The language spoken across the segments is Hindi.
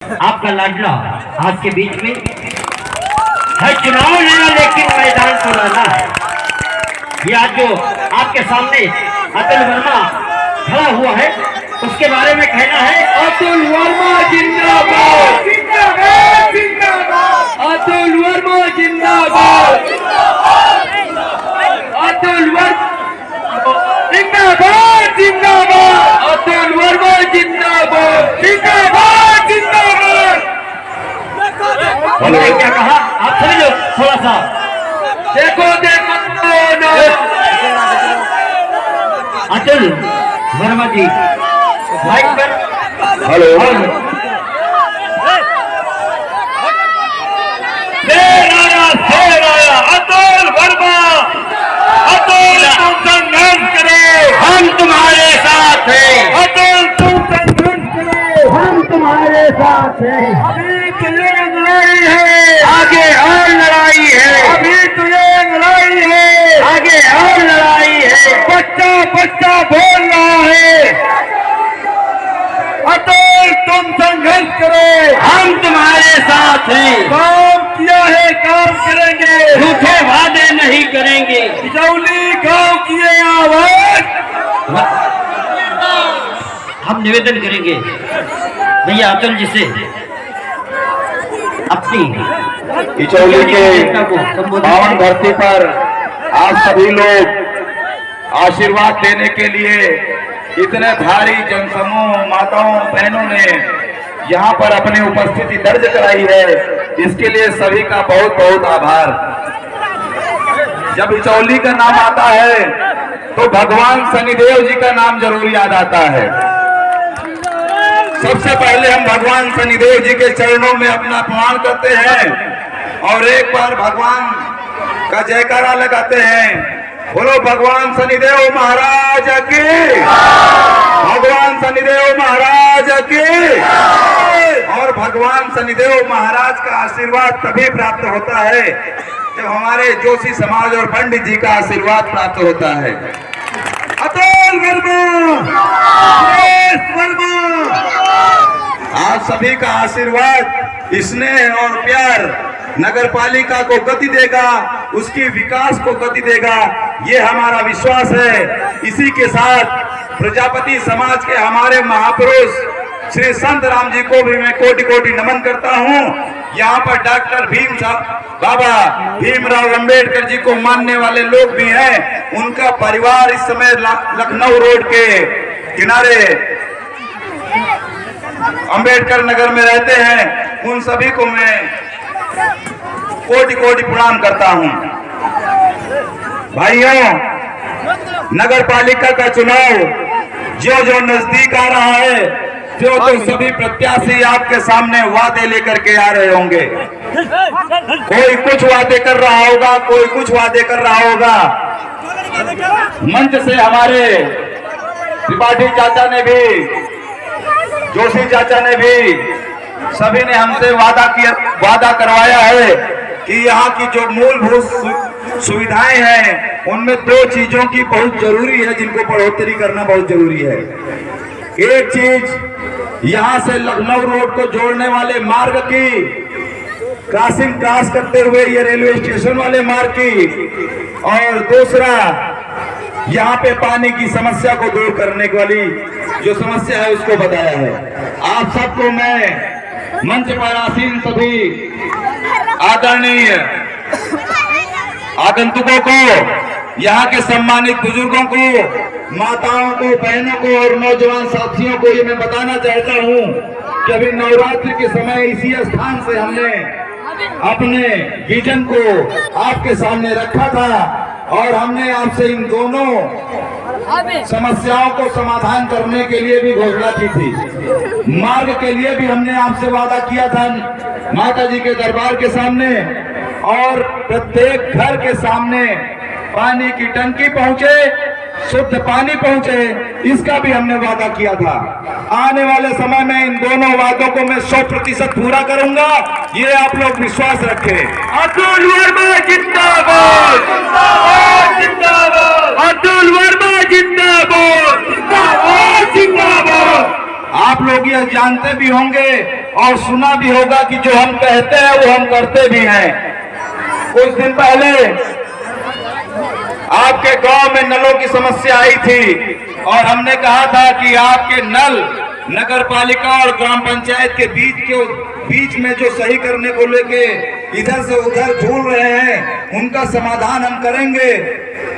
आपका लाडला आज के बीच में है। चुनाव लेना लेकिन मैदान को लाना है। ये आज जो आपके सामने अतुल वर्मा खड़ा हुआ है उसके बारे में कहना है। अतुल वर्मा जिंदाबाद, जिंदाबाद, जिंदाबाद। अतुल वर्मा जिंदाबाद, अतुल वर्मा जिंदाबाद, जिंदाबाद। अतुल वर्मा जिंदाबाद, जिंदाबाद, जिंदाबाद। उन्होंने क्या कहा आप सभी लोग थोड़ा सा देखो देखो अतुल वर्मा जी माइक पर। हेलो, शेर आया अतुल वर्मा। अतुल तुम संघर्ष करो, हम तुम्हारे साथ हैं। अतुल तुम संघर्ष करो, हम तुम्हारे साथ हैं। अभी तुझे लड़ाई है, आगे और लड़ाई है, अभी तुझे लड़ाई है, आगे और लड़ाई है। बच्चा बच्चा बोल रहा है। अतुल तुम संघर्ष करो, हम तुम्हारे साथ हैं। काम किया है काम करेंगे, झूठे वादे नहीं करेंगे। बिजौली गांव किए आवाज। हम निवेदन करेंगे भैया अतुल जी से अपनी इचौली के को संबोधित पावन धरती पर आप सभी लोग आशीर्वाद देने के लिए इतने भारी जनसमूह माताओं बहनों ने यहाँ पर अपनी उपस्थिति दर्ज कराई है, इसके लिए सभी का बहुत बहुत आभार। जब इचौली का नाम आता है तो भगवान शनिदेव जी का नाम जरूर याद आता है। सबसे पहले हम भगवान शनिदेव जी के चरणों में अपना प्रणाम करते हैं और एक बार भगवान का जयकारा लगाते हैं। बोलो भगवान शनिदेव महाराज की, भगवान शनिदेव महाराज की। और भगवान शनिदेव महाराज का आशीर्वाद तभी प्राप्त होता है जब हमारे जोशी समाज और पंडित जी का आशीर्वाद प्राप्त होता है। अतुल वर्मा, आप सभी का आशीर्वाद, स्नेह और प्यार नगर पालिका को गति देगा, उसकी विकास को गति देगा, ये हमारा विश्वास है। इसी के साथ प्रजापति समाज के हमारे महापुरुष श्री संत राम जी को भी मैं कोटि कोटि नमन करता हूँ। यहाँ पर डॉक्टर बाबा भीमराव अंबेडकर जी को मानने वाले लोग भी हैं। उनका परिवार इस समय लखनऊ रोड के किनारे अंबेडकर नगर में रहते हैं। उन सभी को मैं कोटि कोटि प्रणाम करता हूं। भाइयों, नगर पालिका का चुनाव जो जो नजदीक आ रहा है, जो तो सभी प्रत्याशी आपके सामने वादे लेकर के आ रहे होंगे। कोई कुछ वादे कर रहा होगा, कोई कुछ वादे कर रहा होगा। मंच से हमारे त्रिपाठी चाचा ने भी, जोशी चाचा ने भी, सभी ने हमसे वादा करवाया है कि यहाँ की जो मूलभूत सुविधाएं हैं उनमें दो चीजों की बहुत जरूरी है, जिनको बढ़ोतरी करना बहुत जरूरी है। एक चीज यहाँ से लखनऊ रोड को जोड़ने वाले मार्ग की क्रॉस करते हुए ये रेलवे स्टेशन वाले मार्ग की, और दूसरा यहाँ पे पानी की समस्या को दूर करने वाली जो समस्या है उसको बताया है। आप सबको मैं मंच पर आसीन सभी आदरणीय आगंतुकों को, यहाँ के सम्मानित बुजुर्गों को, माताओं को, बहनों को और नौजवान साथियों को ये मैं बताना चाहता हूँ कि अभी नवरात्रि के समय इसी स्थान से हमने अपने विजन को आपके सामने रखा था और हमने आपसे इन दोनों समस्याओं को समाधान करने के लिए भी घोषणा की थी। मार्ग के लिए भी हमने आपसे वादा किया था माता जी के दरबार के सामने, और प्रत्येक घर के सामने पानी की टंकी पहुंचे, शुद्ध पानी पहुंचे, इसका भी हमने वादा किया था। आने वाले समय में इन दोनों वादों को मैं 100% पूरा करूंगा, ये आप लोग विश्वास रखें। अतुल वर्मा जिंदाबाद, जिंदाबाद, जिंदाबाद। अतुल वर्मा जिंदाबाद, जिंदाबाद, जिंदाबाद। आप लोग यह जानते भी होंगे और सुना भी होगा कि जो हम कहते हैं वो हम करते भी हैं। कुछ दिन पहले आपके गांव में नलों की समस्या आई थी और हमने कहा था कि आपके नल नगर पालिका और ग्राम पंचायत के बीच में जो सही करने को लेके इधर से उधर झूल रहे हैं उनका समाधान हम करेंगे।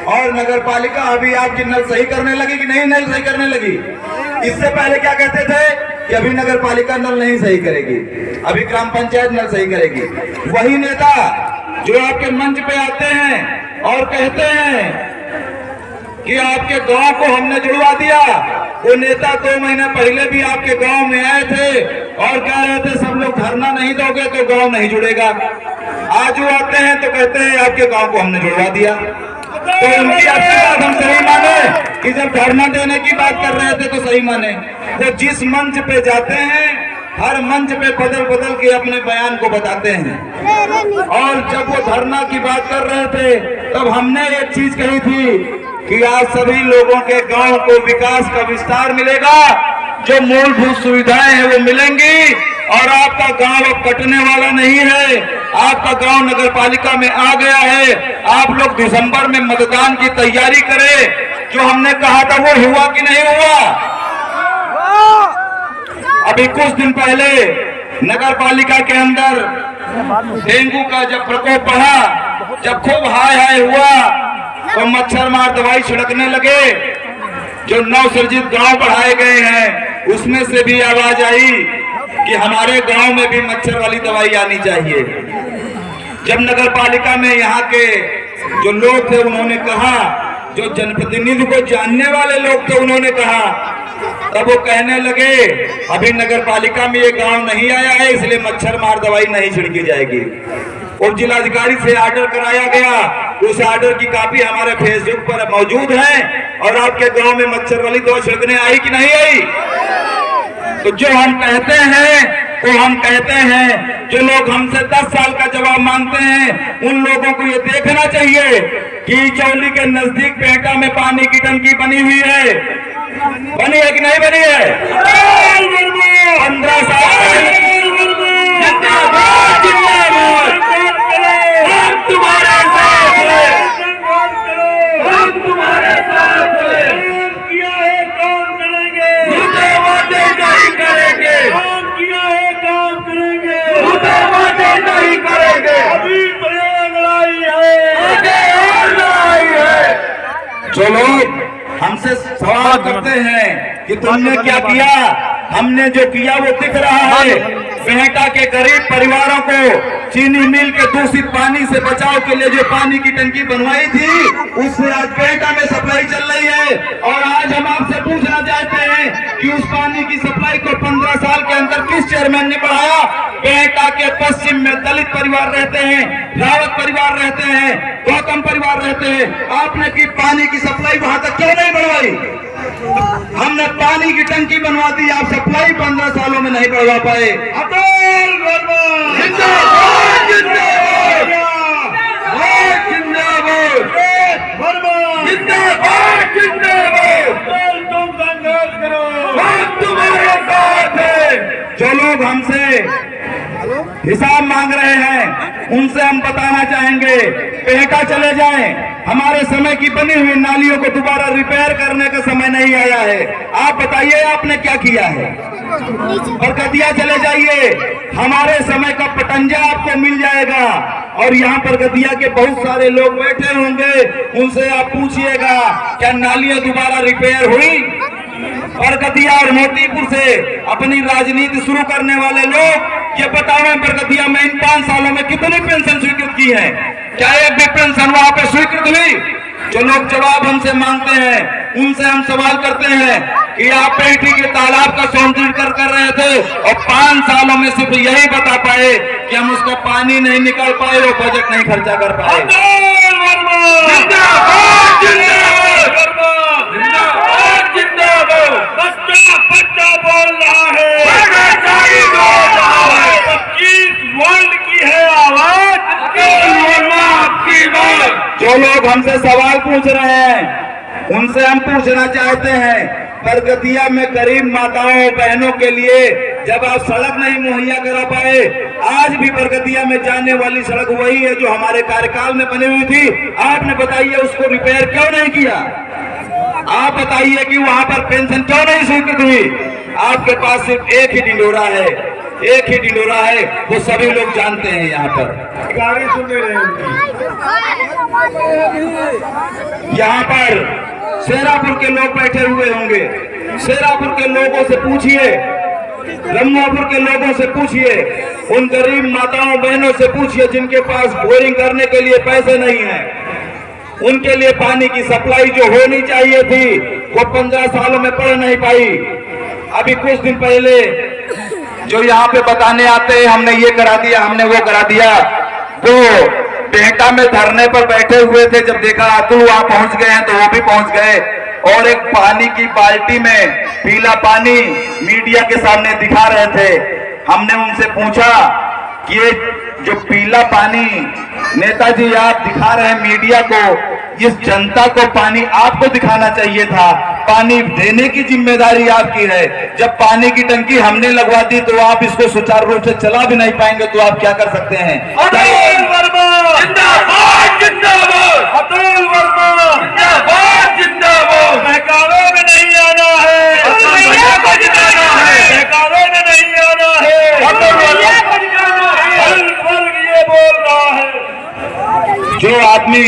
और नगर पालिका अभी आपकी नल सही करने लगी कि नहीं नल सही करने लगी? इससे पहले क्या कहते थे कि अभी नगर पालिका नल नहीं सही करेगी, अभी ग्राम पंचायत नल सही करेगी। वही नेता जो आपके मंच पे आते हैं और कहते हैं कि आपके गांव को हमने जुड़वा दिया, वो नेता 2 महीने पहले भी आपके गांव में आए थे और कह रहे थे सब लोग धरना नहीं दोगे तो गांव नहीं जुड़ेगा। आज वो आते हैं तो कहते हैं आपके गांव को हमने जुड़वा दिया। तो उनकी आपकी बात हम सही माने कि जब धरना देने की बात कर रहे थे तो सही माने। वो जिस मंच पे जाते हैं हर मंच पे बदल बदल के अपने बयान को बताते हैं। और जब वो धरना की बात कर रहे थे तब हमने एक चीज कही थी कि आज सभी लोगों के गांव को विकास का विस्तार मिलेगा, जो मूलभूत सुविधाएं हैं वो मिलेंगी और आपका गांव अब कटने वाला नहीं है। आपका गांव नगर पालिका में आ गया है। आप लोग दिसंबर में मतदान की तैयारी करें। जो हमने कहा था वो हुआ कि नहीं हुआ? अभी कुछ दिन पहले नगर पालिका के अंदर डेंगू का जब प्रकोप बढ़ा, जब खूब हाय हाय हुआ तो मच्छर मार दवाई छिड़कने लगे। जो नवसृजित गांव बढ़ाए गए हैं उसमें से भी आवाज आई कि हमारे गांव में भी मच्छर वाली दवाई आनी चाहिए। जब नगर पालिका में यहाँ के जो लोग थे उन्होंने कहा, जो जनप्रतिनिधि को जानने वाले लोग थे उन्होंने कहा, तब वो कहने लगे अभी नगर पालिका में ये गांव नहीं आया है इसलिए मच्छर मार दवाई नहीं छिड़की जाएगी। और जिलाधिकारी से ऑर्डर कराया गया, उस ऑर्डर की कॉपी हमारे फेसबुक पर मौजूद है। और आपके गांव में मच्छर वाली दवा छिड़कने आई कि नहीं आई? तो जो हम कहते हैं वो हम कहते हैं। जो लोग हमसे 10 साल का जवाब मांगते हैं उन लोगों को ये देखना चाहिए कि चौली के नजदीक पेटा में पानी की टंकी बनी हुई है। बनी है कि नहीं बनी है? 15 साल तुम्हारे साथ हैं, हम तुम्हारे साथ हैं। किया है काम करेंगे, झूठे वादे नहीं करेंगे, काम किया है काम करेंगे, झूठे वादे नहीं करेंगे। अभी तो ये लड़ाई है, आगे और लड़ाई है। जो लोग हमसे सवाल करते हैं कि तुमने क्या किया, हमने जो किया वो दिख रहा है। बेहटा के गरीब परिवारों को चीनी मिल के दूषित पानी से बचाव के लिए जो पानी की टंकी बनवाई थी उससे आज बेहटा में सप्लाई चल रही है। और आज हम आपसे पूछना चाहते हैं कि उस पानी की सप्लाई को 15 साल के अंदर किस चेयरमैन ने बढ़ाया? बेहटा के पश्चिम में दलित परिवार रहते हैं, रावत परिवार रहते हैं, गौतम परिवार रहते हैं। आपने की पानी की सप्लाई वहां तक क्यों नहीं बढ़वाई? हमने पानी की टंकी बनवा दी, आप सप्लाई 15 सालों में नहीं बढ़वा पाए। अटल वर्मा जिंदाबाद, जिंदाबाद, जिंदाबाद, वर्मा जिंदाबाद, जिंदाबाद। तुम संघर्ष करो, हम तुम्हारे साथ हैं। जो लोग हमसे हिसाब मांग रहे हैं उनसे हम बताना चाहेंगे, बेहटा चले जाएं। हमारे समय की बनी हुई नालियों को दोबारा रिपेयर करने का समय नहीं आया है। आप बताइए आपने क्या किया है? बरगदिया चले जाइए, हमारे समय का पटंजा आपको मिल जाएगा। और यहाँ बरगदिया के बहुत सारे लोग बैठे होंगे, उनसे आप पूछिएगा क्या नालियां दोबारा रिपेयर हुई? बरगदिया और मोतीपुर से अपनी राजनीति शुरू करने वाले लोग ये बताओ बरगदिया में इन 5 सालों में कितनी पेंशन स्वीकृत की है? क्या एक भी पेंशन वहां पे स्वीकृत हुई? जो लोग जवाब हमसे मांगते हैं उनसे हम सवाल करते हैं कि आप पेटी के तालाब का सौंदर्यीकरण कर रहे थे और 5 सालों में सिर्फ यही बता पाए कि हम उसका पानी नहीं निकाल पाए और बजट नहीं खर्चा कर पाए। जिंदाबाद, जिंदाबाद, जिंदाबाद, जिंदाबाद। बच्चा बच्चा बोल रहा है, 25 वर्ल्ड की है आवाज, आपकी बात। जो लोग हमसे सवाल पूछ रहे हैं उनसे हम पूछना चाहते हैं बरगदिया में गरीब माताओं बहनों के लिए जब आप सड़क नहीं मुहैया करा पाए, आज भी बरगदिया में जाने वाली सड़क वही है जो हमारे कार्यकाल में बनी हुई थी। आपने बताइए उसको रिपेयर क्यों नहीं किया? आप बताइए कि वहां पर पेंशन क्यों नहीं स्वीकृत हुई? आपके पास सिर्फ एक ही ढिंढोरा है, एक ही ढिंढोरा है, वो सभी लोग जानते हैं। यहाँ पर गाड़ी सुन रहे हैं। यहाँ पर शेरापुर के लोग बैठे हुए होंगे, शेरापुर के लोगों से पूछिए, रमनापुर के लोगों से पूछिए, उन गरीब माताओं बहनों से पूछिए जिनके पास बोरिंग करने के लिए पैसे नहीं है, उनके लिए पानी की सप्लाई जो होनी चाहिए थी वो 15 सालों में पड़ नहीं पाई। अभी कुछ दिन पहले जो यहाँ पे बताने आते हैं हमने ये करा दिया, हमने वो करा दिया, वो बेहटा में धरने पर बैठे हुए थे, जब देखा अतुल वहां पहुंच गए हैं तो वो भी पहुंच गए और एक पानी की बाल्टी में पीला पानी मीडिया के सामने दिखा रहे थे। हमने उनसे पूछा कि ये जो पीला पानी नेताजी आप दिखा रहे हैं मीडिया को, इस जनता को पानी आपको दिखाना चाहिए था, पानी देने की जिम्मेदारी आपकी है। जब पानी की टंकी हमने लगवा दी तो आप इसको सुचारू रूप से चला भी नहीं पाएंगे, तो आप क्या कर सकते हैं? अतुल वर्मा जिंदाबाद, जिंदाबाद। अतुल वर्मा जिंदाबाद, जिंदाबाद। बहकावे में नहीं आना है, अतुल भैया को जिताना है। बहकावे में नहीं आना है, अतुल भैया को जिताना है। वर्ग ये बोल रहा है। जो आदमी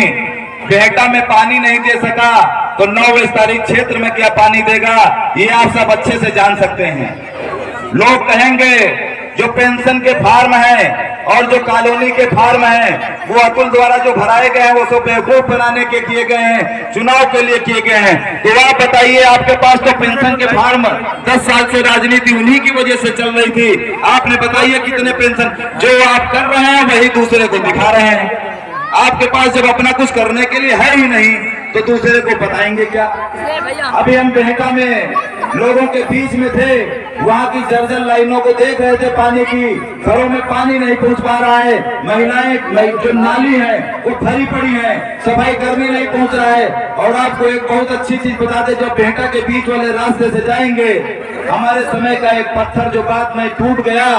बेहटा में पानी नहीं दे सका तो 9 तारीख क्षेत्र में क्या पानी देगा, ये आप सब अच्छे से जान सकते हैं। लोग कहेंगे जो पेंशन के फार्म हैं और जो कॉलोनी के फार्म हैं वो अतुल द्वारा जो भराए गए हैं वो सब बेवकूफ बनाने के किए गए हैं, चुनाव के लिए किए गए हैं। तो आप बताइए, आपके पास तो पेंशन के फार्म 10 साल से राजनीति उन्हीं की वजह से चल रही थी। आपने बताइए कितने पेंशन जो आप कर रहे हैं वही दूसरे को दिखा रहे हैं। आपके पास जब अपना कुछ करने के लिए है ही नहीं तो दूसरे को बताएंगे क्या? अभी हम बेहटा में लोगों के बीच में थे, वहाँ की जर्जर लाइनों को देख रहे थे, पानी की घरों में पानी नहीं पहुँच पा रहा है, महिलाएं जो नाली है वो भरी पड़ी है, सफाई कर्मी नहीं पहुँच रहा है। और आपको एक बहुत अच्छी चीज बताते, जब बेहटा के बीच वाले रास्ते से जाएंगे, हमारे समय का एक पत्थर जो बाद में टूट गया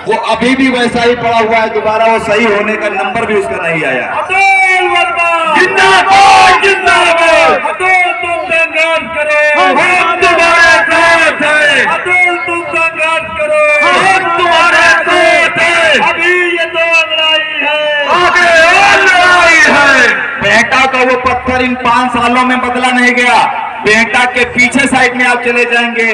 वो अभी भी वैसा ही पड़ा हुआ है, दोबारा वो सही होने का नंबर भी उसका नहीं आया। अतुल वर्मा जिंदाबाद, जिंदाबाद। अतुल तुम संघर्ष करो, हम तुम्हारे साथ हैं। अतुल तुम संघर्ष करो, हम तुम्हारे साथ हैं। अभी ये तो लड़ाई है, आगे और लड़ाई है। बेहटा का वो पत्थर इन 5 सालों में बदला नहीं गया। बेहटा के पीछे साइड में आप चले जाएंगे,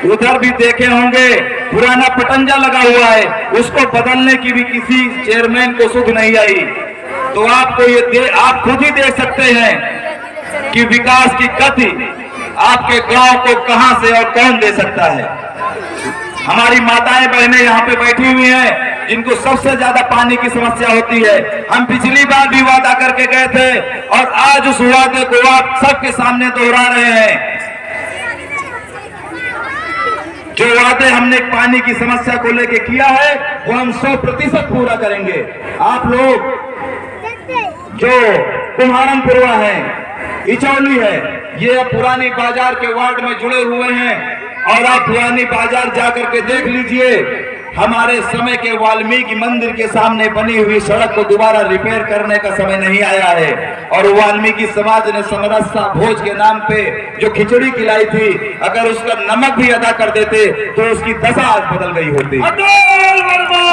उधर भी देखे होंगे पुराना पटंजा लगा हुआ है, उसको बदलने की भी किसी चेयरमैन को सुध नहीं आई। तो आपको ये आप खुद ही देख सकते हैं कि विकास की गति आपके गांव को कहां से और कौन दे सकता है। हमारी माताएं बहनें यहाँ पे बैठी हुई हैं जिनको सबसे ज्यादा पानी की समस्या होती है। हम पिछली बार भी वादा करके गए थे और आज उस वादे को आप सबके सामने दोहरा रहे हैं। जो वादे हमने पानी की समस्या को लेके किया है वो हम 100% पूरा करेंगे। आप लोग जो कुम्हारनपुरवा है, इचौली है, ये पुरानी बाजार के वार्ड में जुड़े हुए हैं और आप पुरानी बाजार जाकर के देख लीजिए। हमारे समय के वाल्मीकि मंदिर के सामने बनी हुई सड़क को दोबारा रिपेयर करने का समय नहीं आया है। और वाल्मीकि समाज ने समरसता भोज के नाम पे जो खिचड़ी खिलाई थी, अगर उसका नमक भी अदा कर देते तो उसकी दशा आज बदल गई होती। अतुल वर्मा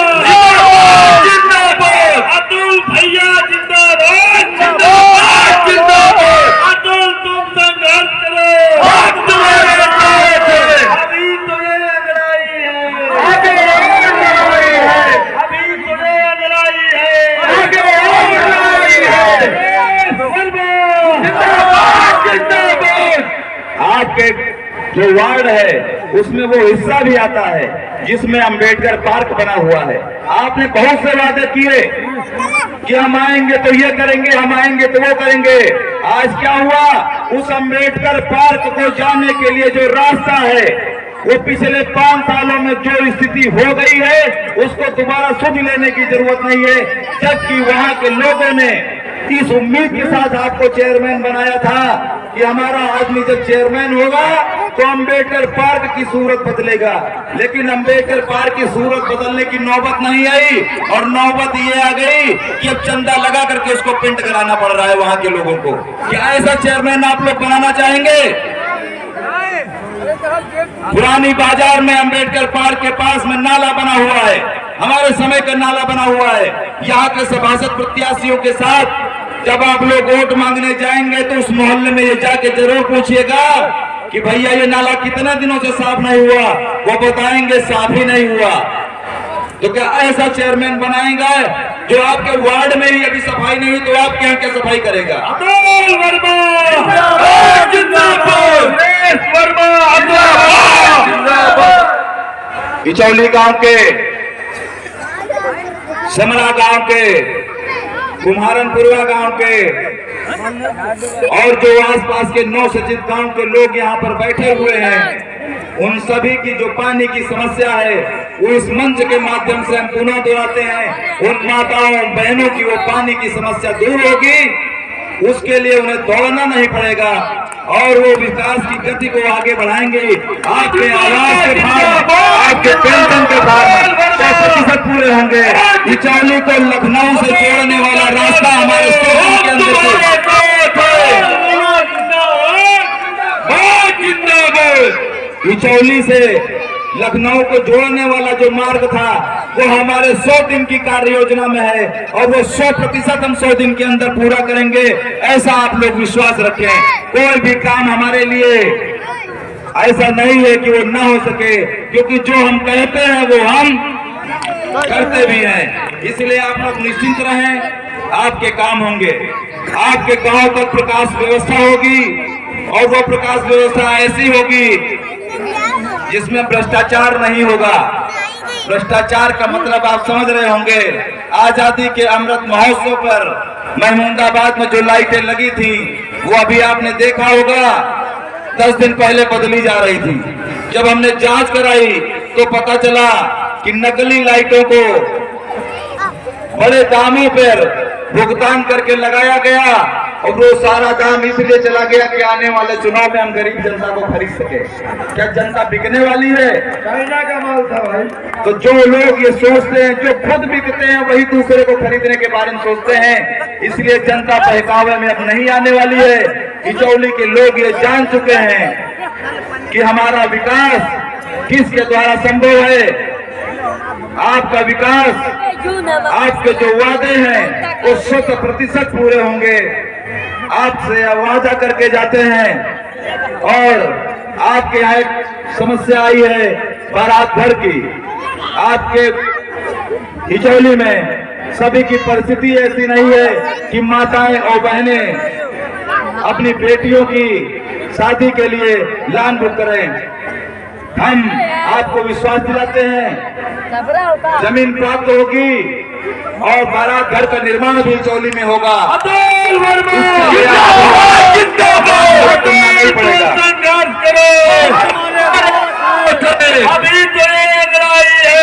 जिंदाबाद, अतुल भैया जिंदाबाद, जिंदाबाद, जिंदाबाद। अतुल तुम संघर्ष करो, हम तुम्हारे साथ हैं। अभी तो ये लड़ाई है, आगे और लड़ाई है। अभी तो ये लड़ाई है, आगे और लड़ाई है। वर्मा जिंदाबाद, जिंदाबाद। आपके जो वार्ड है उसमें वो हिस्सा भी आता है जिसमें अंबेडकर पार्क बना हुआ है। आपने बहुत से वादे किए कि हम आएंगे तो ये करेंगे, हम आएंगे तो वो करेंगे। आज क्या हुआ? उस अंबेडकर पार्क को जाने के लिए जो रास्ता है वो पिछले 5 सालों में जो स्थिति हो गई है उसको दोबारा सुध लेने की जरूरत नहीं है। जबकि वहां के लोगों ने इस उम्मीद के साथ आपको चेयरमैन बनाया था कि हमारा आदमी जब चेयरमैन होगा तो अम्बेडकर पार्क की सूरत बदलेगा, लेकिन अम्बेडकर पार्क की सूरत बदलने की नौबत नहीं आई और नौबत ये आ गई कि अब चंदा लगा करके उसको पेंट कराना पड़ रहा है वहां के लोगों को। क्या ऐसा चेयरमैन आप लोग बनाना चाहेंगे? पुरानी बाजार में अम्बेडकर पार्क के पास में नाला बना हुआ है, हमारे समय का नाला बना हुआ है। यहाँ के सभासद प्रत्याशियों के साथ जब आप लोग वोट मांगने जाएंगे तो उस मोहल्ले में ये जाके जरूर पूछिएगा कि भैया ये नाला कितने दिनों से साफ नहीं हुआ, वो बताएंगे साफ ही नहीं हुआ। तो क्या ऐसा चेयरमैन बनाएगा जो आपके वार्ड में ही अभी सफाई नहीं हुई तो आपके यहाँ क्या सफाई करेगा? अतुल वर्मा जिंदाबाद, सुरेश वर्मा जिंदाबाद। इचौली गांव के, समरा गांव के, कुम्हारनपुरा गांव के और जो आसपास के 9 सचित गांव के लोग यहाँ पर बैठे हुए हैं, उन सभी की जो पानी की समस्या है वो इस मंच के माध्यम से हम पुनः दोहराते हैं। उन माताओं बहनों की वो पानी की समस्या दूर होगी, उसके लिए उन्हें दौड़ना नहीं पड़ेगा और वो विकास की गति को आगे बढ़ाएंगे। आपके आवास के भाव, आपके पेंशन के भाव 100% पूरे होंगे। इचौली को लखनऊ से जोड़ने वाला रास्ता हमारे स्टेशन के अंदर इचौली से लखनऊ को जोड़ने वाला जो मार्ग था वो हमारे 100 दिन की कार्य योजना में है और वो 100% हम 100 दिन के अंदर पूरा करेंगे, ऐसा आप लोग विश्वास रखें। कोई भी काम हमारे लिए ऐसा नहीं है कि वो ना हो सके, क्योंकि जो हम कहते हैं वो हम करते भी हैं। इसलिए आप लोग निश्चिंत रहें, आपके काम होंगे, आपके गांव तक प्रकाश व्यवस्था होगी और वो प्रकाश व्यवस्था ऐसी होगी जिसमें भ्रष्टाचार नहीं होगा। भ्रष्टाचार का मतलब आप समझ रहे होंगे। आजादी के अमृत महोत्सव पर महमूदाबाद में जो लाइटें लगी थी वो अभी आपने देखा होगा 10 दिन पहले बदली जा रही थी। जब हमने जांच कराई तो पता चला कि नकली लाइटों को बड़े दामों पर भुगतान करके लगाया गया और वो सारा दाम इसलिए चला गया कि आने वाले चुनाव में हम गरीब जनता को खरीद सके। क्या जनता बिकने वाली है? चाइना का माल था भाई। तो जो लोग ये सोचते हैं, जो खुद बिकते हैं वही दूसरे को खरीदने के बारे में सोचते हैं, इसलिए जनता बहकावे में अब नहीं आने वाली है। इचौली के लोग ये जान चुके हैं कि हमारा विकास किसके द्वारा संभव है। आपका विकास, आपके जो वादे हैं वो 100% पूरे होंगे। आपसे वादा करके जाते हैं और आपके यहाँ एक समस्या आई है बारात घर की। आपके इचौली में सभी की परिस्थिति ऐसी नहीं है कि माताएं और बहनें अपनी बेटियों की शादी के लिए लान बुक करें। हम आपको विश्वास दिलाते हैं जमीन प्राप्त होगी और बारात घर का निर्माण भी इचौली में होगा। अतुल वर्मा जिंदाबाद, जिंदाबाद। नहीं पड़ेगा। संघर्ष करो, अभी तो एक लड़ाई है,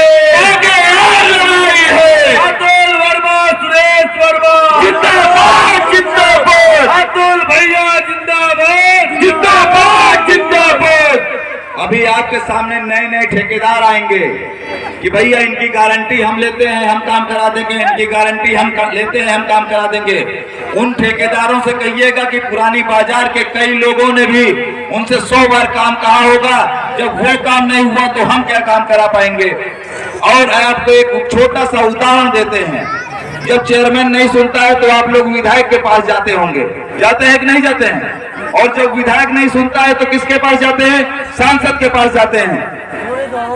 लड़ाई है। अतुल वर्मा, सुरेश वर्मा जिंदाबाद, जिंदाबाद। अतुल भैया जिंदाबाद, जिंदाबाद, जिंदाबाद। अभी आपके सामने नए नए ठेकेदार आएंगे कि भैया इनकी गारंटी हम लेते हैं, हम काम करा देंगे, इनकी गारंटी हम लेते हैं, हम काम करा देंगे। उन ठेकेदारों से कहिएगा कि पुरानी बाजार के कई लोगों ने भी उनसे 100 बार काम कहा होगा, जब वो काम नहीं हुआ तो हम क्या काम करा पाएंगे। और आपको एक छोटा सा उदाहरण देते हैं, जब चेयरमैन नहीं सुनता है तो आप लोग विधायक के पास जाते होंगे, जाते हैं कि नहीं जाते हैं? और जब विधायक नहीं सुनता है तो किसके पास जाते हैं? सांसद के पास जाते हैं।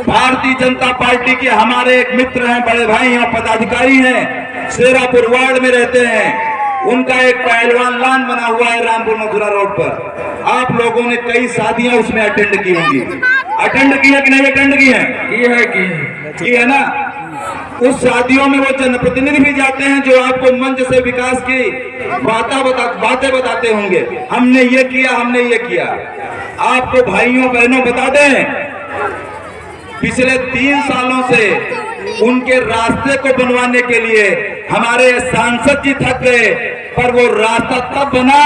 भारतीय जनता पार्टी के हमारे एक मित्र हैं, बड़े भाई यहाँ पदाधिकारी हैं, शेरापुर वार्ड में रहते हैं। उनका एक पहलवान लान बना हुआ है रामपुर मथुरा रोड पर। आप लोगों ने कई शादियां उसमें अटेंड की होंगी। अटेंड की है कि नहीं अटेंड की है? की है ना। उस शादियों में वो जनप्रतिनिधि भी जाते हैं जो आपको मंच से विकास की बातें बताते होंगे, हमने ये किया, हमने ये किया। आपको भाइयों बहनों बता दें, पिछले 3 सालों से उनके रास्ते को बनवाने के लिए हमारे सांसद जी थक गए, पर वो रास्ता तब बना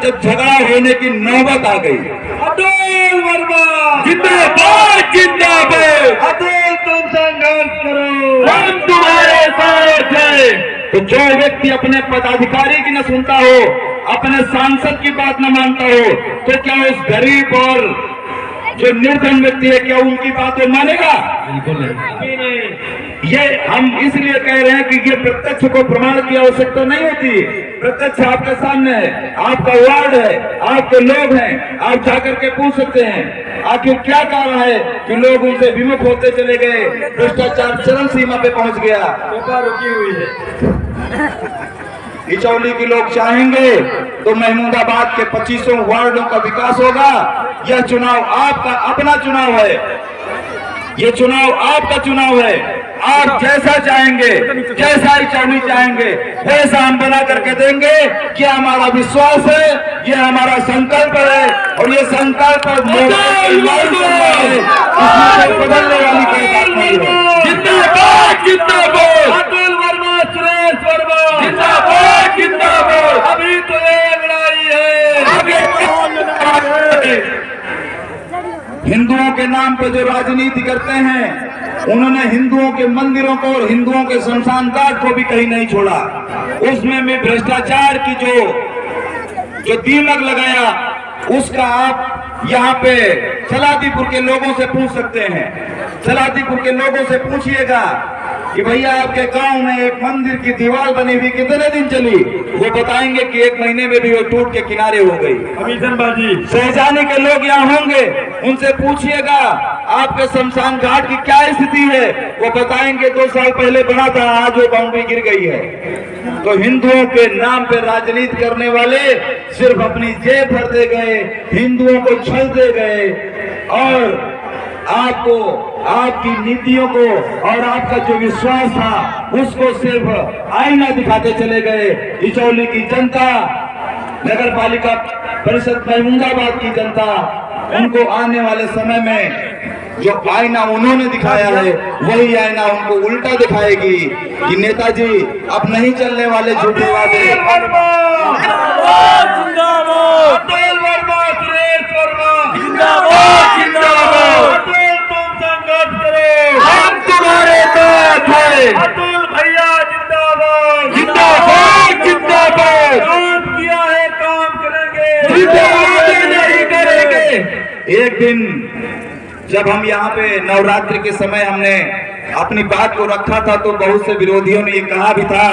जब झगड़ा होने की नौबत आ गई। अतुल वर्मा जिंदाबाद जिंदाबाद, अतुल तुम संघर्ष करो, हम तुम्हारे साथ हैं। तो जो व्यक्ति अपने पदाधिकारी की न सुनता हो, अपने सांसद की बात न मानता हो, तो क्या उस गरीब और जो निर्धन व्यक्ति है क्या उनकी बात वो मानेगा? अभी नहीं। ये हम इसलिए कह रहे हैं कि ये प्रत्यक्ष को प्रमाण की आवश्यकता नहीं होती। प्रत्यक्ष आपके सामने है, आपका वार्ड है, आपके लोग हैं, आप जाकर के पूछ सकते हैं आखिर क्या कारण है कि लोग उनसे विमुख होते चले गए, भ्रष्टाचार चरम सीमा पे पहुंच गया। कृपा रुकी हुई है। इचौली के लोग चाहेंगे तो महमूदाबाद के 25 वार्डों का विकास होगा। यह चुनाव आपका अपना चुनाव है, ये चुनाव आपका चुनाव है। आप जैसा चाहेंगे, जैसा इचौली चाहेंगे, वैसा हम बना करके देंगे। क्या हमारा विश्वास है, ये हमारा संकल्प है, और ये संकल्प बदलने वाली कोई बात नहीं है। जिंदाबाद जिंदाबाद, अतुल वर्मा, सुरेश वर्मा जिंदाबाद जिंदाबाद। अभी तो ये लड़ाई है। हिंदुओं के नाम पे जो राजनीति करते हैं, उन्होंने हिंदुओं के मंदिरों को और हिंदुओं के शमशान घाट को भी कहीं नहीं छोड़ा। उसमें भी भ्रष्टाचार की जो दीमक लगाया, उसका आप यहाँ पे सलादीपुर के लोगों से पूछ सकते हैं। सलादीपुर के लोगों से पूछिएगा कि भैया आपके गांव में एक मंदिर की दीवार बनी हुई कितने दिन चली? वो बताएंगे कि 1 महीने में भी वो टूट के किनारे हो गई। अमीशनबाजी सहजानी के लोग यहाँ होंगे, उनसे पूछिएगा आपके शमशान घाट की क्या स्थिति है? वो बताएंगे 2 साल पहले बना था, आज वो बाउंड्री गिर गई है। तो हिंदुओं के नाम पे राजनीति करने वाले सिर्फ अपनी जेब भरते गए, हिंदुओं को छलते गए, और आपको, आपकी नीतियों को और आपका जो विश्वास था उसको सिर्फ आईना दिखाते चले गए। इचौली की जनता, नगर पालिका परिषद महमूदाबाद की जनता, उनको आने वाले समय में जो आईना उन्होंने दिखाया है, वही आईना उनको उल्टा दिखाएगी कि नेताजी अब नहीं चलने वाले झूठे वादे। अतुल वर्मा, सुरेश वर्मा जिंदाबाद जिंदाबाद, अतुल तुम संघर्ष करो, हम तुम्हारे साथ हैं। अतुल भैया जिंदाबाद जिंदाबाद जिंदाबाद, काम किया है, काम करेंगे, जिंदाबाद नहीं करेंगे। एक दिन जब हम यहाँ पे नवरात्रि के समय हमने अपनी बात को रखा था, तो बहुत से विरोधियों ने ये कहा भी था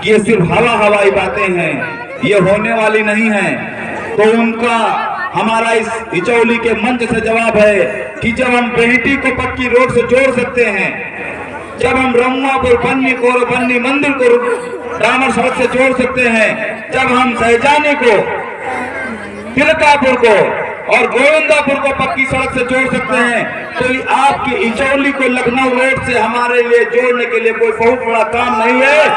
कि ये सिर्फ हवाई बातें हैं, ये होने वाली नहीं है। तो उनका हमारा इस इचौली के मंच से जवाब है कि जब हम बेहटी को पक्की रोड से जोड़ सकते हैं, जब हम रमुआपुर बन्नी मंदिर को डामर सड़क से जोड़ सकते हैं, जब हम सहजानी को, तिलकापुर को और गोविंदापुर को पक्की सड़क से जोड़ सकते हैं, तो आपकी इचौली को लखनऊ रोड से हमारे लिए जोड़ने के लिए कोई बहुत बड़ा काम नहीं है।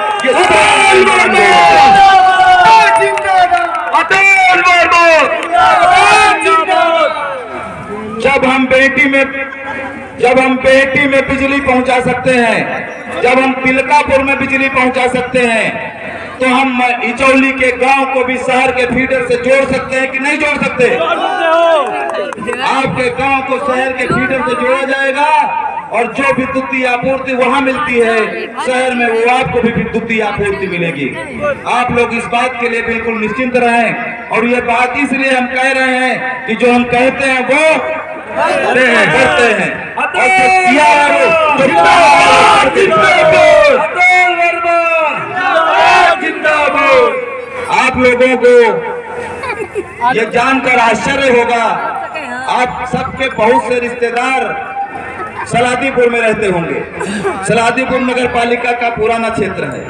जब हम बेहटी में बिजली पहुंचा सकते हैं, जब हम तिलकापुर में बिजली पहुंचा सकते हैं, तो हम इचौली के गांव को भी शहर के फीडर से जोड़ सकते हैं कि नहीं जोड़ सकते? आपके गांव को शहर के फीडर से जोड़ा जाएगा, और जो विद्युतीय आपूर्ति वहां मिलती है शहर में, वो आपको भी विद्युतीय आपूर्ति मिलेगी। आप लोग इस बात के लिए बिल्कुल निश्चिंत रहें। और ये बात इसलिए हम कह रहे हैं कि जो हम कहते हैं वो करते हैं। आप लोगों को ये जानकर आश्चर्य होगा, आप सबके बहुत से रिश्तेदार सलादीपुर में रहते होंगे। सलादीपुर नगर पालिका का पुराना क्षेत्र है।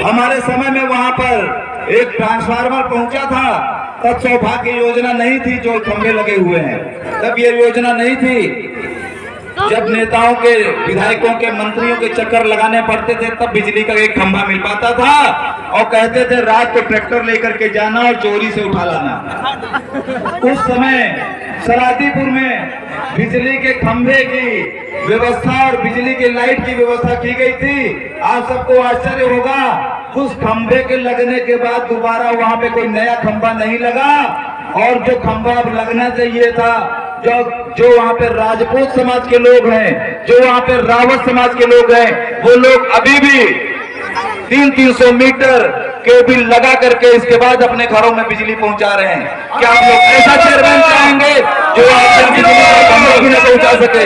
हमारे समय में वहां पर एक ट्रांसफार्मर पहुंचा था, तब सौभाग्य योजना नहीं थी जो खंभे लगे हुए हैं, तब ये योजना नहीं थी। जब नेताओं के, विधायकों के, मंत्रियों के चक्कर लगाने पड़ते थे, तब बिजली का एक खंभा मिल पाता था, और कहते थे रात को ट्रैक्टर लेकर के जाना और चोरी से उठा लाना। उस समय सलादीपुर में बिजली के खंभे की व्यवस्था और बिजली के लाइट की व्यवस्था की गई थी। आप सबको आश्चर्य होगा उस खंभे के लगने के बाद दोबारा वहां पे कोई नया खंभा नहीं लगा, और जो खंभा अब लगना चाहिए था, जो वहां पे राजपूत समाज के लोग हैं, जो वहां पे रावत समाज के लोग हैं, वो लोग अभी भी 300 मीटर केबल लगा करके इसके बाद अपने घरों में बिजली पहुंचा रहे हैं। क्या आप लोग ऐसा चेयरमैन चाहेंगे जो आपसे बिजली का खंभा भी न पहुंचा सके?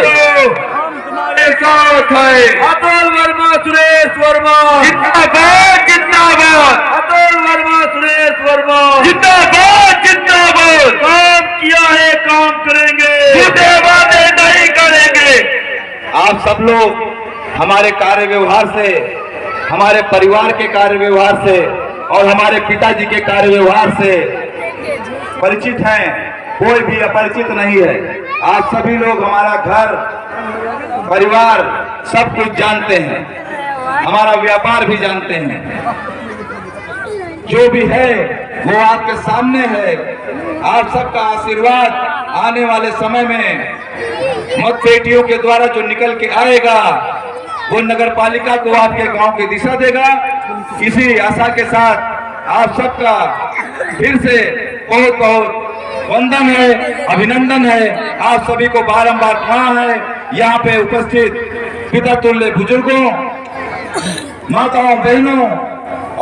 साथ है अतुल वर्मा, सुरेश वर्मा जिंदाबाद जिंदाबाद, अतुल वर्मा, सुरेश वर्मा जिंदाबाद जिंदाबाद, काम किया है, काम करेंगे, झूठे वादे नहीं करेंगे। आप सब लोग हमारे कार्य व्यवहार से, हमारे परिवार के कार्य व्यवहार से और हमारे पिताजी के कार्य व्यवहार से परिचित हैं, कोई भी अपरिचित नहीं है। आप सभी लोग हमारा घर परिवार सब कुछ जानते हैं, हमारा व्यापार भी जानते हैं। जो भी है वो आपके सामने है। आप सबका आशीर्वाद आने वाले समय में मत पेटियों के द्वारा जो निकल के आएगा वो नगर पालिका को आपके गांव की दिशा देगा। इसी आशा के साथ आप सबका फिर से बहुत बहुत वंदन है, अभिनंदन है। आप सभी को बारंबार प्रणाम है। यहाँ पे उपस्थित पिता तुल्य बुजुर्गों, माताओं, बहनों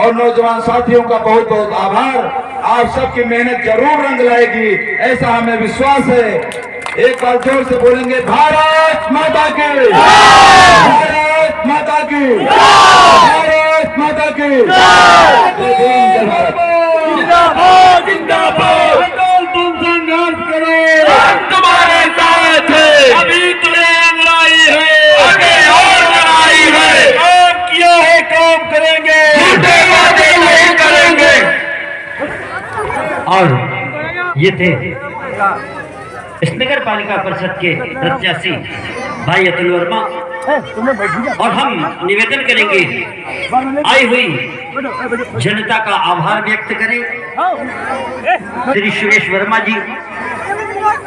और नौजवान साथियों का बहुत बहुत आभार। आप सबकी मेहनत जरूर रंग लाएगी, ऐसा हमें विश्वास है। एक बार जोर से बोलेंगे, भारत माता की, भारत माता की, भारत माता की। जिंदाबाद, जिंदाबाद। अतुल तुम संघर्ष करो, हम तुम्हारे साथ हैं। अभी तुम्हें लड़ाई है, आगे और लड़ाई है। काम किया है, काम करेंगे, झूठे वादे नहीं करेंगे। और ये थे इस नगर पालिका परिषद के प्रत्याशी भाई अतुल वर्मा। और हम निवेदन करेंगे, आई हुई जनता का आभार व्यक्त करें श्री सुरेश वर्मा जी,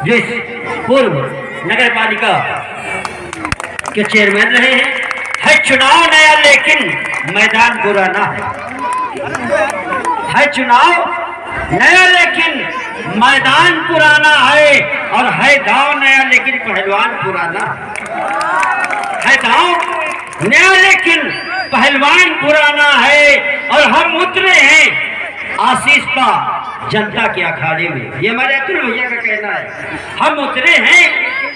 जो इस पूर्व नगर पालिका के चेयरमैन रहे हैं। है चुनाव नया लेकिन मैदान पुराना है चुनाव नया लेकिन मैदान पुराना है, और है दांव नया लेकिन पहलवान पुराना है। दांव नया लेकिन पहलवान पुराना है, और हम उतरे हैं आशीष पा जनता के अखाड़े में। ये हमारे अतुल भैया का कहना है। हम उतरे हैं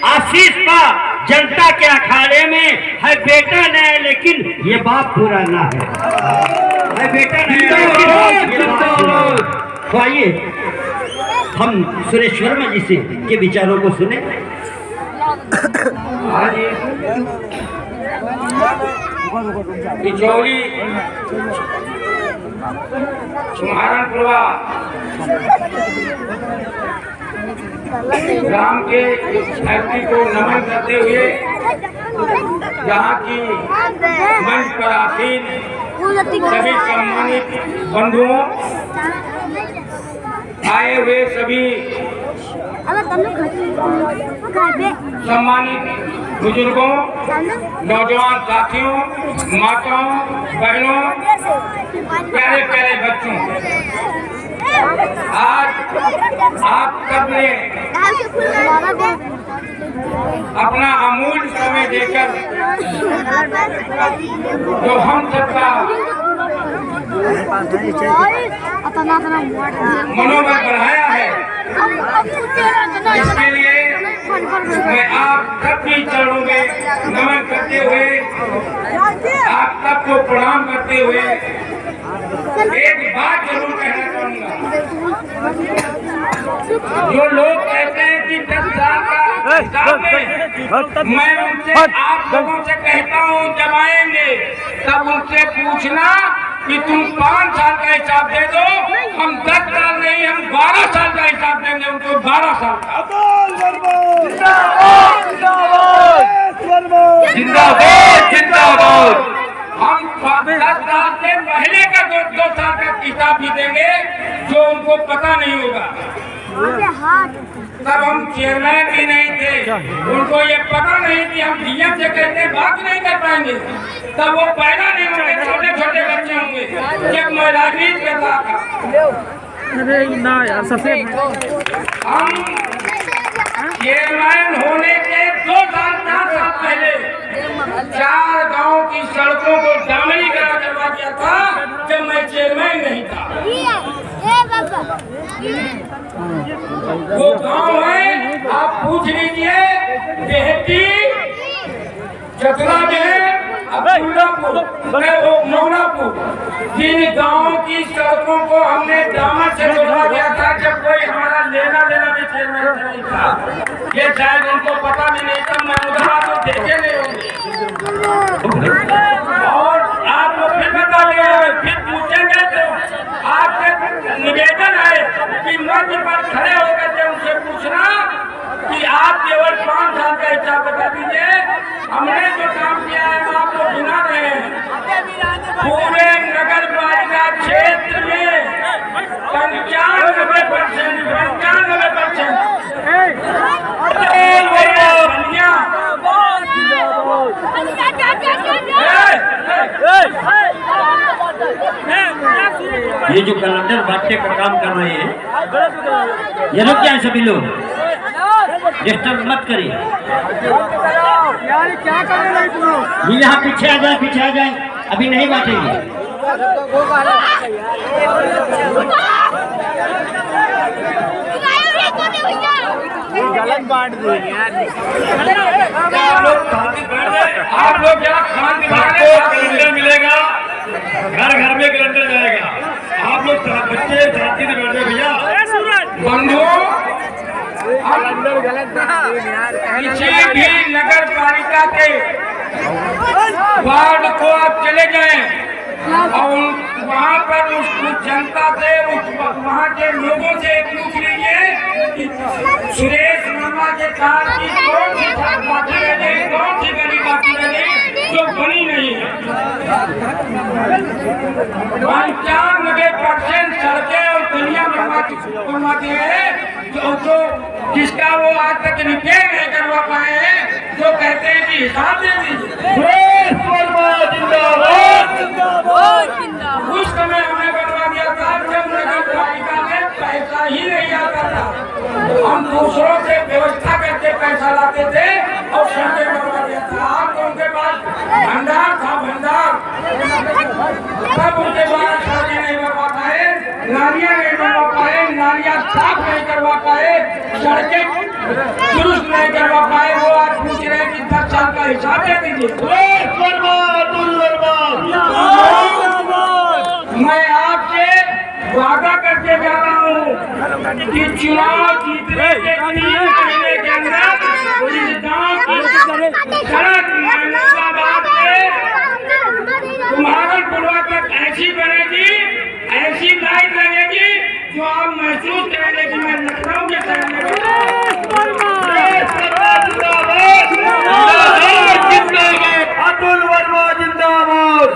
आशीष पा जनता के अखाड़े में। है बेटा नया लेकिन ये बाप पुराना है बेटा नया लेकिन ये बाप पुराना। तो आइए हम सुरेश वर्मा जी से के विचारों को सुने। बिचौली सुहारनपुरा ग्राम के धरती को नमन करते हुए यहाँ की मंच पर आसीन सभी सम्मानित बंधुओं, आए हुए सभी सम्मानित बुजुर्गों, नौजवान साथियों, माताओं, बहनों, प्यारे प्यारे बच्चों, आज आप सबने अपना अमूल्य समय देकर जो हम सबका मनोबल बढ़ाया है, इसके लिए मैं आप सबके चरणों में नमन करते हुए, आप सबको प्रणाम करते हुए एक बात जरूर कहना चाहूँगा। जो लोग कहते हैं कि 10 साल का हिसाब है, मैं उनसे, आप लोगों से कहता हूँ, जब आएंगे तब उनसे पूछना कि तुम 5 साल का हिसाब दे दो, हम 10 साल नहीं, हम 12 साल का हिसाब देंगे उनको, 12 साल का। जिंदाबाद जिंदाबाद। हम 10 साल से पहले का 2 साल का हिसाब भी देंगे, जो उनको पता नहीं होगा। तब हम चेयरमैन भी नहीं थे, उनको ये पता नहीं कि हम डीएम से कैसे बात नहीं कर पाएंगे, तब वो पैदा नहीं होंगे, छोटे छोटे बच्चे होंगे। जब मैं राजनीति कर रहा था। अरे ना यार सफेद हम चेयरमैन होने के 2 साल 4 साल पहले 4 गांव की सड़कों को डामरीकरण करवा दिया था जब मैं चेयरमैन नहीं था। वो गांव है, आप पूछ लीजिए, बेहती, चतरा में मौलापुर, जिन गाँव की सड़कों को हमने डामर से जोड़ा गया था जब कोई हमारा लेना देना भी चेयरमैन नहीं था। ये शायद उनको पता भी नहीं था, मैं उधर तो देखे नहीं होंगे। और आप लोग फिर बता रहे, फिर पूछेंगे तो आपसे निवेदन है कि मंच पर खड़े होकर के उनसे पूछना कि आप केवल 5 साल का हिसाब बता दीजिए। हमने जो काम किया है वो आप लोग सुना रहे हैं। पूरे नगर पालिका क्षेत्र में 95% ये जो कैलेंडर बांटने का काम कर रहे हैं, ये लोग क्या है, सभी लोग डिस्टर्ब मत करिए। यार क्या कर रहे हैं तुम लोग? ये यहाँ पीछे आ जाए, अभी नहीं बांटेंगे। गलत बांट दो यार। आप लोग क्या शांति कैलेंडर मिलेगा, घर घर में कैलेंडर जाएगा। आप लोग बच्चे शांति से बैठे भैया। बंधुओं, गलत किसी भी नगर पालिका के वार्ड को आप चले जाएं और वहाँ पर उस जनता से, वहाँ के लोगों से पूछ लीजिए कि सुरेश वर्मा के कार की कौन सी सड़क बाकी रह गई, कौन सी गली बाकी रह गई जो बनी नहीं है। 95% सड़कें और गलियां बनवाती है जो जिसका वो आज तक रिपेयर नहीं करवा पाए हैं, जो कहते हैं कि हिसाब दे दीजिए। उस समय हमने बनवा दिया था जब नगर पालिका में पैसा ही नहीं आता था। हम दूसरों से व्यवस्था करके पैसा लाते थे और सड़कें बनवा दिया था। आप उनके पास भंडार था, तब उनके द्वारा सड़कें नहीं बनवा पाए, नालियां नहीं बनवा पाए, नालियां साफ नहीं करवा पाए, सड़कें दुरुस्त नहीं करवा पाए। वो आज पूछ रहे हैं कि 10 साल का हिसाब दे दीजिए। मैं आपसे वादा करके जा रहा हूँ कि चुनाव जीतने के 3 महीने के अंदर इस गाँव की सड़क महमूदाबाद से कुम्हारन पुलवा तक ऐसी बनेगी, ऐसी लाइट लगेगी जो आप महसूस करेंगे कि मैं लखनऊ के शहर में अतुल वर्मा जिंदाबाद।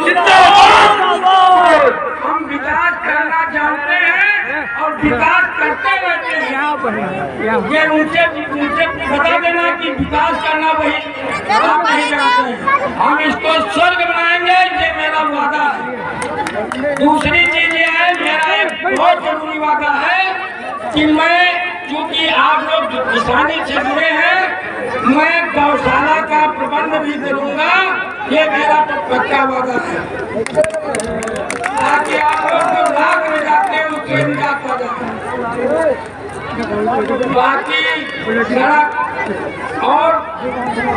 हम विकास करना जानते हैं और विकास करते रहते हैं। ये उनसे बता देना कि विकास करना वही आप नहीं जानते हैं। हम इसको स्वर्ग बनाएंगे, ये मेरा वादा है। दूसरी चीज ये है, मेरा एक बहुत जरूरी वादा है कि मैं, चूंकि आप लोग किसानी से जुड़े हैं, मैं गौशाला का प्रबंध भी करूंगा। ये मेरा पक्का वादा है, ताकि आप लोग जो लाख में जाते हैं उससे निजात हो जाए। बाकी सड़क और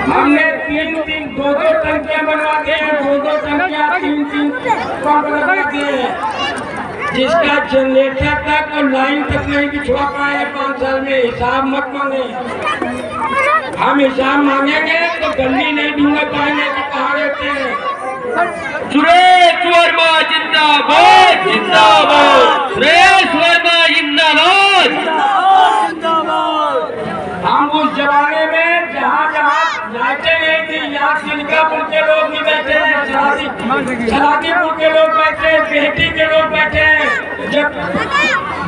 हमने 3-3, 2-2 टंकियां बनवा दी हैं, 2-2 टंकियां 3-3 पंप लगवा दिए हैं, जिसका जनरेटर तक और लाइन तक नहीं बिछवा पाए 5 साल में। हिसाब मत मांगे, हम हिसाब मांगेंगे तो गली नहीं ढूंढ पाएंगे कि कहाँ रहते हैं। सुरेश वर्मा जिंदाबाद, जिंदाबाद। सुरेश वर्मा जिंदाबाद। हम उस जमाने में जहाँ लाइटें नहीं थी, यहाँ सिलकापुर के लोग भी बैठे हैं, सलादीपुर के लोग बैठे हैं, बेहती के लोग बैठे हैं। जब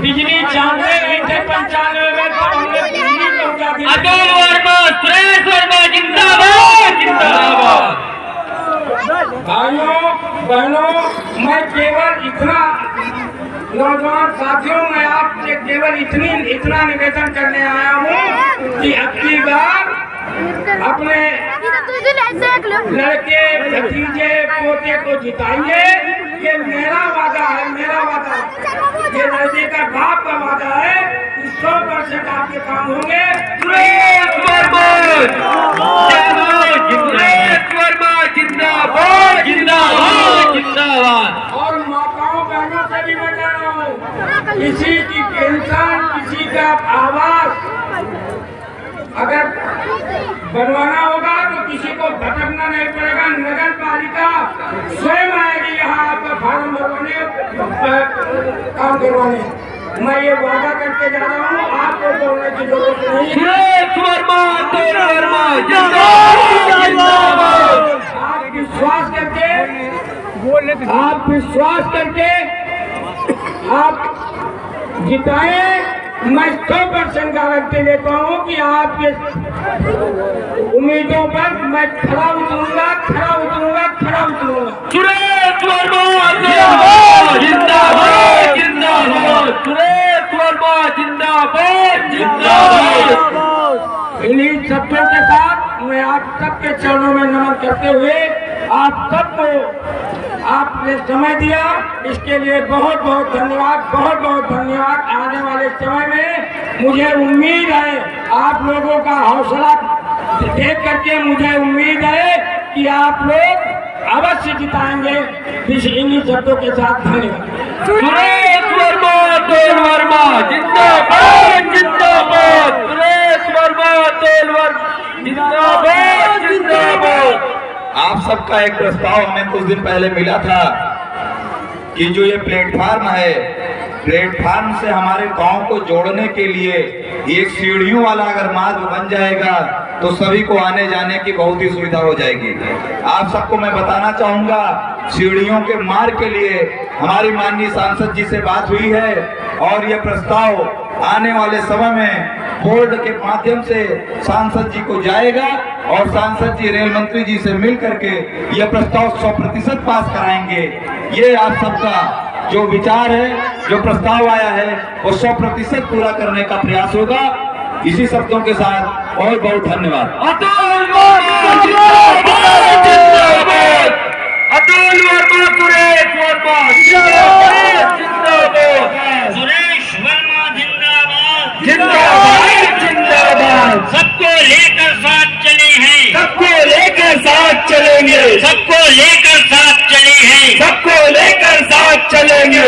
बिजली 96 नहीं थे, 95 में तो हमने बिजली पहुँचा दी। अतुल वर्मा, सुरेश वर्मा जिंदाबाद, जिंदाबाद। भाइयों बहनों, मैं केवल इतना, नौजवान साथियों, मैं आपसे केवल इतना निवेदन करने आया हूँ कि अब की बार अपने लड़के भतीजे पोते को जिताइए। ये मेरा वादा है, मेरा वादा, ये लड़के का बाप का वादा है कि 100% आपके काम होंगे। और माताओं बहनों से भी मैं कह रहा हूँ, किसी की पेंशन, किसी का आवास अगर बनवाना होगा तो किसी को भटकना नहीं पड़ेगा। नगर पालिका स्वयं आएगी यहाँ आपका फार्म भरवाने, काम करवाने। मैं ये वादा करके जा रहा हूँ, आपको दौड़ने की जरूरत नहीं है। आप विश्वास करके आप जिताएं। मैं 100% गारंटी देता हूँ कि आपके उम्मीदों पर मैं खरा उतरूंगा, खरा उतरूंगा, खरा उतरूंगा। सुरेश वर्मा जिंदाबाद, जिंदाबाद, जिंदाबाद। सुरेश वर्मा जिंदाबाद, जिंदाबाद। इन्हीं शब्दों के साथ मैं आप सबके चरणों में नमन करते हुए आप सबको आपने समय दिया, इसके लिए बहुत बहुत धन्यवाद, बहुत बहुत धन्यवाद। आने वाले समय में मुझे उम्मीद है, आप लोगों का हौसला देख करके मुझे उम्मीद है कि आप लोग अवश्य जिताएंगे। इन्हीं शब्दों के साथ धन्यवाद। सुरेश वर्मा अतुल वर्मा जिंदाबाद, जिंदाबाद। सुरेश वर्मा अतुल वर्मा जिंदाबाद, जिंदाबाद। आप सबका एक प्रस्ताव हमें कुछ दिन पहले मिला था कि जो ये प्लेटफार्म है, प्लेटफार्म से हमारे गांव को जोड़ने के लिए एक सीढ़ियों वाला अगर मार्ग बन जाएगा तो सभी को आने जाने की बहुत ही सुविधा हो जाएगी। आप सबको मैं बताना चाहूंगा, सीढ़ियों के मार्ग के लिए हमारी माननीय सांसद जी से बात हुई है और यह प्रस्ताव आने वाले समय में बोर्ड के माध्यम से सांसद जी को जाएगा और सांसद जी रेल मंत्री जी से मिल करके यह प्रस्ताव 100% पास कराएंगे। ये आप सबका जो विचार है, जो प्रस्ताव आया है, वो 100% पूरा करने का प्रयास होगा। इसी शब्दों के साथ बहुत बहुत धन्यवाद। अतुल वर्मा जिंदाबाद, जिंदाबाद। अतुल वर्मा, सुरेश वर्मा जिंदाबाद, जिंदाबाद। सुरेश वर्मा जिंदाबाद, जिंदाबाद, जिंदाबाद। सबको लेकर साथ चले हैं, सबको लेकर साथ चलेंगे, सबको लेकर साथ चले हैं। सबको लेकर साथ चलेंगे।